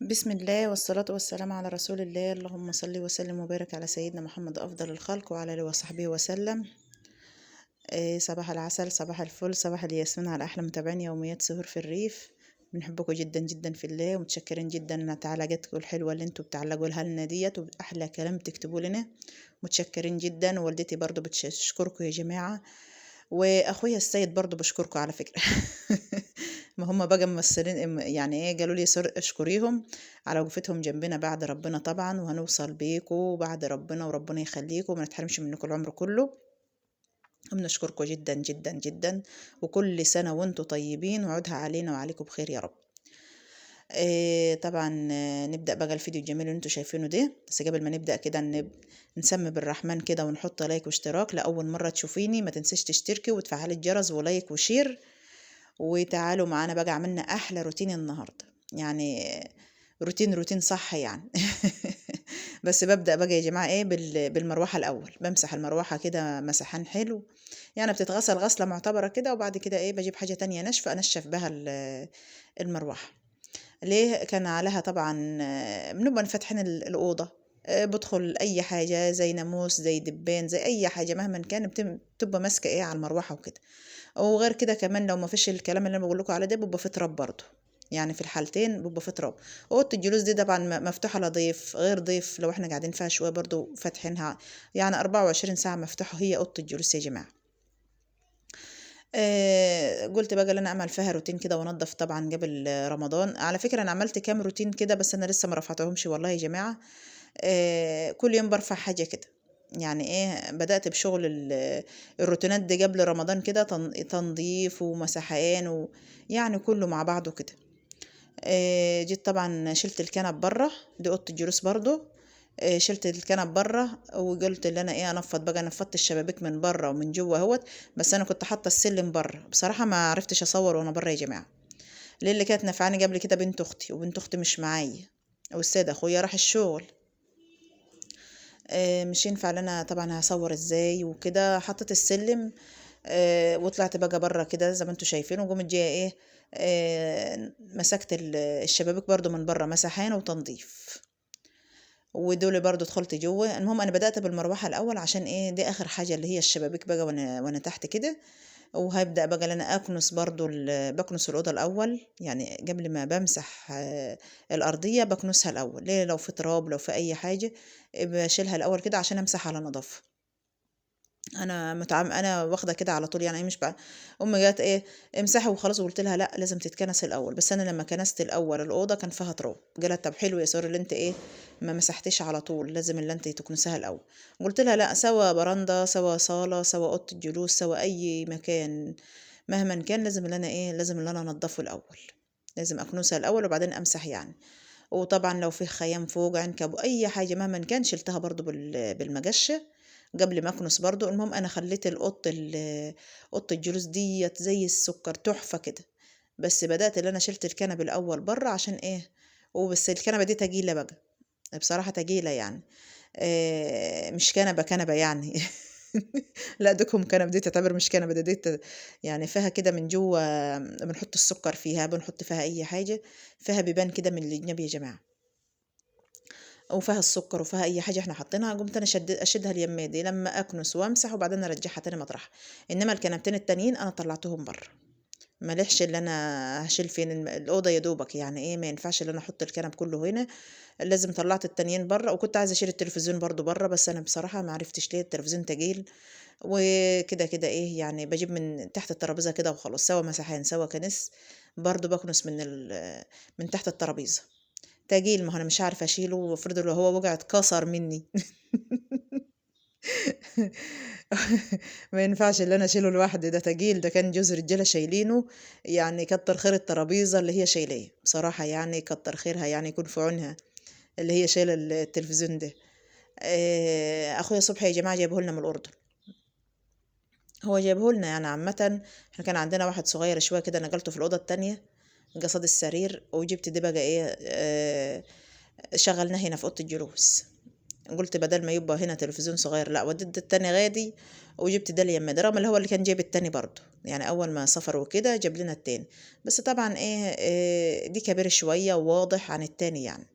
بسم الله والصلاة والسلام على رسول الله. اللهم صل وسلم وبارك على سيدنا محمد أفضل الخلق وعلى آله وصحبه وسلم. صباح العسل، صباح الفل، صباح الياسمين على أحلى متابعين يوميات سهور في الريف. بنحبكم جدا جدا في الله، ومتشكرين جدا على تعليقاتكم الحلوة اللي انتوا بتعلقوا لها لنا ديت، وأحلى كلام تكتبوا لنا. متشكرين جدا، ووالدتي برضو بتشكركم يا جماعة، واخويا السيد برضو بشكركم على فكرة. ما هم بقى ممثلين، يعني ايه، قالوا لي اشكريهم على وقفتهم جنبنا بعد ربنا طبعا، وهنوصل بيكم بعد ربنا، وربنا يخليكم وما نتحرمش منكم العمر كله. بنشكركم جدا جدا جدا، وكل سنة وانتم طيبين، وعودها علينا وعليكم بخير يا رب. طبعا نبدأ بقى الفيديو الجميل اللي انتوا شايفينه ده. بس قبل ما نبدأ كده نسمي بالرحمن كده، ونحط لايك واشتراك. لأول مرة تشوفيني ما تنسيش تشتركي وتفعلي الجرس ولايك وشير. وتعالوا معانا بقى، عملنا أحلى روتين النهاردة، يعني روتين صح يعني. بس ببدأ بقى يا جماعة ايه بالمروحة الأول. بمسح المروحة كده مسحان حلو، يعني بتتغسل غسلة معتبرة كده، وبعد كده ايه بجيب حاجة تانية ناشفة أنشف بها المروحة. ليه؟ كان عليها طبعا بنبقى فاتحين الأوضة، بدخل أي حاجة زي ناموس زي دبان زي أي حاجة مهما كان بتبقى ماسكة ايه على المروحة وكده. وغير كده كمان لو ما فيش الكلام اللي انا بقول لكم عليه ده، بيبقى في تراب برضه. يعني في الحالتين بيبقى في تراب. اوضه الجلوس دي طبعا مفتوحه لضيف غير ضيف، لو احنا قاعدين فيها شويه برضه فاتحينها، يعني 24 ساعه مفتوحه هي اوضه الجلوس يا جماعه. قلت بقى ان انا اعمل فيها روتين كده وانضف طبعا قبل رمضان. على فكره انا عملت كام روتين كده، بس انا لسه ما رفعتهمش والله يا جماعه. كل يوم برفع حاجه كده. يعني ايه، بدأت بشغل الروتينات دي قبل رمضان كده، تنظيف ومسحان يعني كله مع بعضه كده. جيت طبعا شلت الكنب بره، دي اوضه الجلوس برضو. شلت الكنب بره، وقلت ان انا ايه انفض بقى. نفضت الشبابيك من بره ومن جوه اهوت. بس انا كنت حاطه السلم بره، بصراحه ما عرفتش اصور وانا بره يا جماعه. ليه؟ اللي كانت نفعاني قبل كده بنت اختي، وبنت اختي مش معايا، والسيد اخويا راح الشغل. مش ينفع لنا طبعا هصور ازاي وكده. حطيت السلم وطلعت بقى بره كده زي ما انتوا شايفين، وقمت جايه ايه، مسكت الشبابيك برضو من بره مسحان وتنظيف. ودول برضو دخلت جوه. المهم انا بدأت بالمروحة الاول، عشان ايه دي اخر حاجة اللي هي الشبابيك بقى، وانا تحت كده. وهبدأ بقى ان انا اكنس برضو بكنس الأوضة الاول، يعني قبل ما بمسح الأرضية بكنسها الاول. ليه؟ لو في تراب لو في اي حاجة بشيلها الاول كده عشان امسح على نظافة. انا واخده كده على طول، يعني ايه مش بقى. امي جت ايه امسحي وخلاص، وقلت لها لا لازم تتكنس الاول. بس انا لما كنست الاول الاوضه كان فيها تراب. قالت طب حلو يا ساره اللي انت ايه ما مسحتيش على طول، لازم اللي انت تكنسها الاول. قلت لها لا، سوا برندة سوا صاله سوا اوضه الجلوس سوا اي مكان مهما كان، لازم اللي انا ايه لازم اللي انا انضفه الاول. لازم اكنسها الاول وبعدين امسح يعني. وطبعا لو في خيام فوق عنكب اي حاجه مهما كان شلتها برضو بالمجشه قبل ما اكنس برضو. المهم انا خليت اوضه الجلوس ديت زي السكر تحفه كده. بس بدات ان انا شلت الكنب الاول بره عشان ايه. وبس الكنبه دي تقيله بقى، بصراحه تقيله يعني. مش كنبه يعني. لا دوكم كنبه دي تعتبر مش كنبه يعني فيها كده من جوه. بنحط السكر فيها، بنحط فيها اي حاجه، فيها بيبان كده من الجنب يا جماعه. وفيها السكر وفيها اي حاجه احنا حاطينها. قمت انا اشدها اليمه دي لما اكنس وامسح، وبعدين ارجعها تاني مطرحها. انما الكنبتين التانيين انا طلعتهم بره. ملحش اللي انا هشيل فين الاوضه يا دوبك، يعني ايه ما ينفعش اللي انا احط الكنب كله هنا. لازم طلعت التانيين بره. وكنت عايزه اشيل التلفزيون برضو بره، بس انا بصراحه ما عرفتش ليه، التلفزيون تقيل. وكده كده ايه يعني بجيب من تحت الترابيزه كده وخلاص، سوا مسحان سوا كنس. برضو بكنس من تحت الترابيزه. تقيل، ما هو انا مش عارفه اشيله، وافرض لو هو وقع اتكسر مني. ما ينفعش اللي انا اشيله لوحدي، ده تقيل، ده كان جوز رجاله شايلينه. يعني كتر خير الترابيزه اللي هي شايلاه بصراحه، يعني كتر خيرها، يعني يكون في عونها اللي هي شايله التلفزيون ده. اخويا صبحي يا جماعه جايبه لنا من الاردن. هو جايبه لنا يعني عامه. احنا كان عندنا واحد صغير شويه كده، نقلته في الاوضه التانية قصاد السرير، وجبت دي بقى ايه شغلناه هنا في اوضه الجلوس. قلت بدل ما يبقى هنا تلفزيون صغير لا، وديت التاني غادي، وجبت ده اليمين ده، رغم اللي هو اللي كان جايب التاني برضه، يعني اول ما سافر وكده جاب لنا التاني. بس طبعا دي كبير شويه وواضح عن التاني يعني.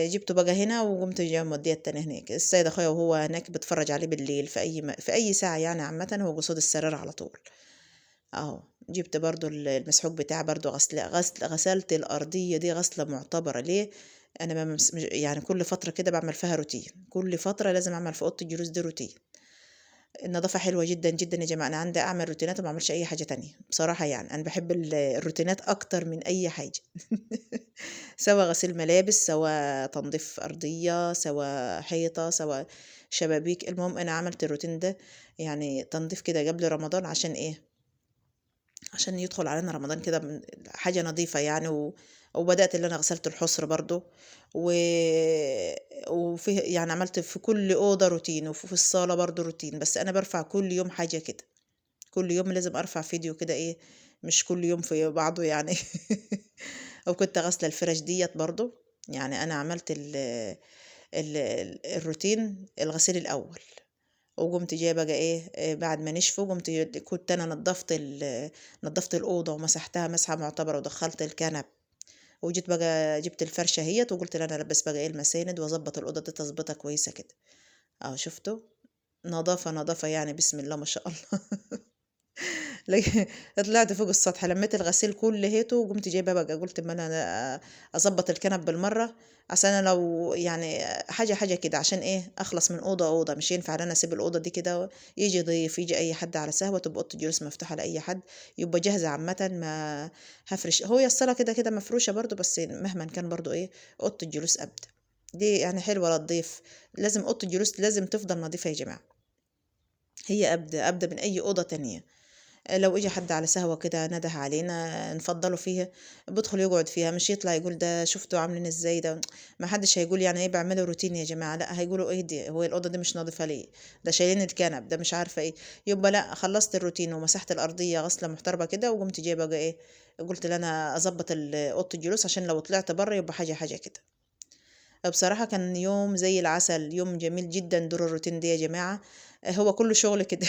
جبته بقى هنا، وقمت جاي موديه التاني هناك. السيد اخويا وهو هناك بتفرج عليه بالليل في في اي ساعه يعني، عامه هو قصاد السرير على طول. اهو جبت برضو المسحوق بتاعي برضو، غسلت الارضيه دي غسله معتبره. ليه؟ انا ما يعني كل فتره كده بعمل فيها روتين، كل فتره لازم اعمل في اوضه الجلوس دي روتين. النظافه حلوه جدا جدا يا جماعه. انا عندي اعمل روتينات وما اعملش اي حاجه تانية بصراحه، يعني انا بحب الروتينات اكتر من اي حاجه. سواء غسيل ملابس، سواء تنظيف ارضيه، سواء حيطه، سواء شبابيك. المهم انا عملت الروتين ده يعني تنظيف كده قبل رمضان. عشان ايه؟ عشان يدخل علينا رمضان كده حاجة نظيفة يعني. وبدأت اللي أنا غسلت الحصر برضو، و... وفي يعني عملت في كل أوضة روتين، وفي الصالة برضو روتين. بس أنا برفع كل يوم حاجة كده، كل يوم لازم أرفع فيديو كده، مش كل يوم في بعضه يعني. وكنت غاسلة الفرش ديت برضو. يعني أنا عملت الروتين الغسيل الأول، وقمت جايه بقى بعد ما نشفوا كنت انا نظفت الاوضه ومسحتها مسحه معتبره، ودخلت الكنب. وجيت بقى جبت الفرشه هيت، وقلت لها انا البس بقى المساند واظبط الاوضه دي تظبيطه كويسه كده. اهو شفتوا، نظافه نظافه يعني، بسم الله ما شاء الله. طلعت فوق السطح، لميت الغسيل كل هيته، وقمت جايبه بقى قلت ما انا اظبط الكنب بالمره. عشان انا لو يعني حاجه كده، عشان اخلص من اوضه، مش ينفع ان انا اسيب الاوضه دي كده، يجي ضيف، يجي اي حد على سهوه، تبقى اوضه الجلوس مفتوحه لاي حد، يبقى جاهزه عامه. ما هفرش هو الصاله كده كده مفروشه برضو، بس مهما كان برضو اوضه الجلوس ابدا دي يعني حلوه للضيف. لازم اوضه الجلوس لازم تفضل نظيفه يا جماعه، هي ابدا من اي اوضه تانية. لو اجى حد على سهوة كده نده علينا نفضله فيها، بدخل يقعد فيها، مش يطلع يقول ده شفتوا عاملين ازاي ده. ما حدش هيقول يعني بيعملوا روتين يا جماعة، لا هيقولوا دي هو الأوضة دي مش ناظفة ليه، ده شايلين الكنب، ده مش عارفة يبقى لا، خلصت الروتين ومسحت الأرضية غسلة محترمة كده، وقمت جايبة بقى قلت لنا أظبط أوضة الجلوس عشان لو طلعت بره يبقى حاجة كده. بصراحة كان يوم زي العسل، يوم جميل جدا. دور الروتين دي يا جماعة هو كله شغل كده.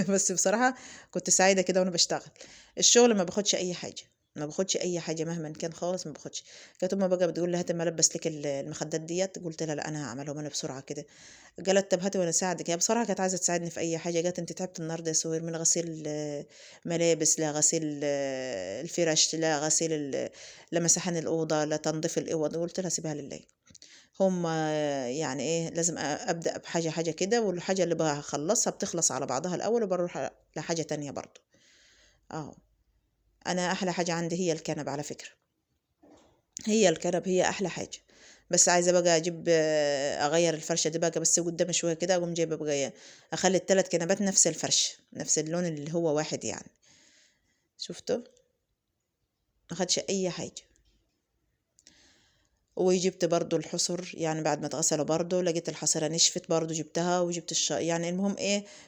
بس بصراحة كنت سعيدة كده وانا بشتغل. الشغل ما باخدش اي حاجة، ما باخدش اي حاجة مهما كان خالص، ما باخدش. كانت امي بقى بتقول لي هات اما البس لك المخدات ديت، قلت لها لا انا هعملهم انا بسرعة كده. قالت طب هاتي وانا اساعدك. هي بصراحة كانت عايزة تساعدني في اي حاجة. قالت انت تعبت النهارده يا سهير من غسيل ملابس، لا غسيل الفرش، لا غسيل لا مسحان الأوضة، لا تنظيف الأوض. قلت لها سيبها لله. هم يعني لازم ابدا بحاجه كده، والحاجه اللي بخلصها بتخلص على بعضها الاول، وبروح لحاجه تانية برضو. اه انا احلى حاجه عندي هي الكنب على فكره، هي الكنب هي احلى حاجه. بس عايزه بقى اجيب اغير الفرشه دي بقى، بس قدام شويه كده اقوم جايبه بقى اخلي الثلاث كنبات نفس الفرش، نفس اللون اللي هو واحد يعني. شفتوا، ما خدش اي حاجه. وجبت برضو الحصر يعني بعد ما اتغسلوا، برضو لقيت الحصيرة نشفت، برضو جبتها وجبت يعني المهم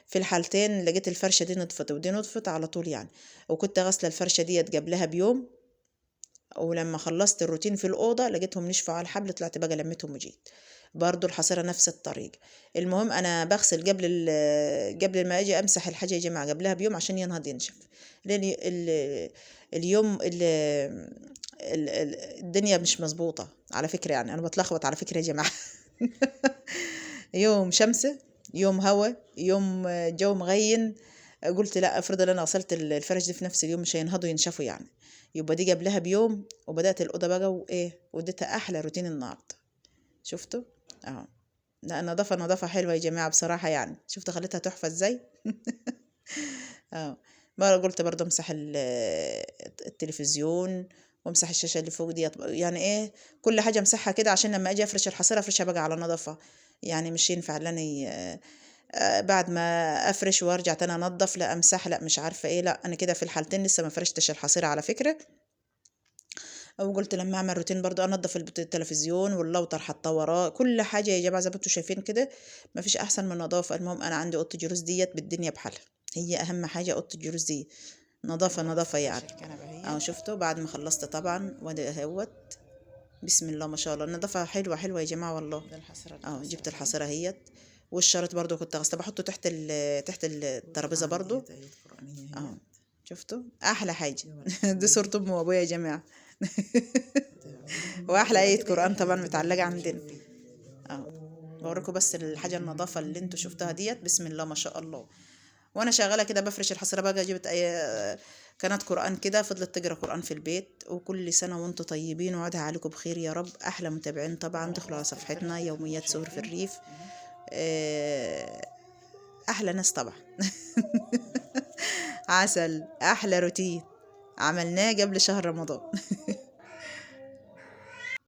في الحالتين لقيت الفرشة دي نطفت ودي نطفت على طول يعني. وكنت غاسلة الفرشة ديت قبلها بيوم، ولما خلصت الروتين في الأوضة لقيتهم نشفوا على الحبل، طلعت بقى لميتهم وجيت. برضو الحصيرة نفس الطريقة. المهم أنا بغسل قبل ما أجي أمسح الحاجة يا جماعة قبلها بيوم عشان ينهض ينشف. لأن اليوم الدنيا مش مظبوطة على فكرة، يعني أنا بتلخبط على فكرة يا جماعة. يوم شمسة، يوم هوا، يوم جو مغين. قلت لا، افرض ان انا غسلت الفرش دي في نفس اليوم مش هينهضوا ينشفوا يعني، يبقى دي قبلها بيوم. وبدأت الأوضة بقى واديتها أحلى روتين النهاردة. شفتوا؟ اهو. لا نظافة نظافة حلوة يا جماعة بصراحة يعني. شفتوا خليتها تحفة ازاي؟ اه. مرة قلت برضه امسح التلفزيون، وامسح الشاشة اللي فوق دي، يعني كل حاجة امسحها كده عشان لما اجي افرش الحصيرة افرشها بقى على نظافة. يعني مش ينفع ان انا بعد ما افرش وارجع تاني انضف، لا امسح، لا مش عارفة لا انا كده في الحالتين لسه ما فرشتش الحصيرة على فكرة. وقلت لما اعمل روتين برضو انضف التلفزيون واللوتر حتى وراه، كل حاجة يا جماعة زي ما انتوا شايفين كده. مفيش احسن من النظافة. المهم انا عندي اوضة الجلوس ديت بالدنيا بحالها، هي اهم حاجة اوضة الجلوس دي، نظافة نظافة يعني. اهو شفتوا بعد ما خلصت طبعا وادي اهوت بسم الله ما شاء الله، النظافة حلوة حلوة يا جماعة والله. ده الحصيرة اه الخاصة جبت بيا. الحصيرة اهيت، والشريط برضو كنت غسله بحطه تحت تحت الترابيزة وطبعا برضو. ديت آيات قرآنية اه هي. شفتوا احلى حاجة. يوم دي الحمد. صورة امي وابويا يا جماعة. واحلى آية كده قرآن يعني طبعا هتبقى متعلقة حلوة عندنا. شوفي. اه بوريكم بس الحاجة النظافة اللي انتوا شفتها ديت، بسم الله ما شاء الله. وانا شغالة كده بفرش الحصيرة بقى، جبت كانت قرآن كده، فضلت تقرا قرآن في البيت. وكل سنة وانتم طيبين وعدها عليكم بخير يا رب. احلى متابعين طبعا، دخلوا على صفحتنا يوميات سهر في الريف. آه، احلى ناس طبعا. عسل، احلى روتين عملناه قبل شهر رمضان.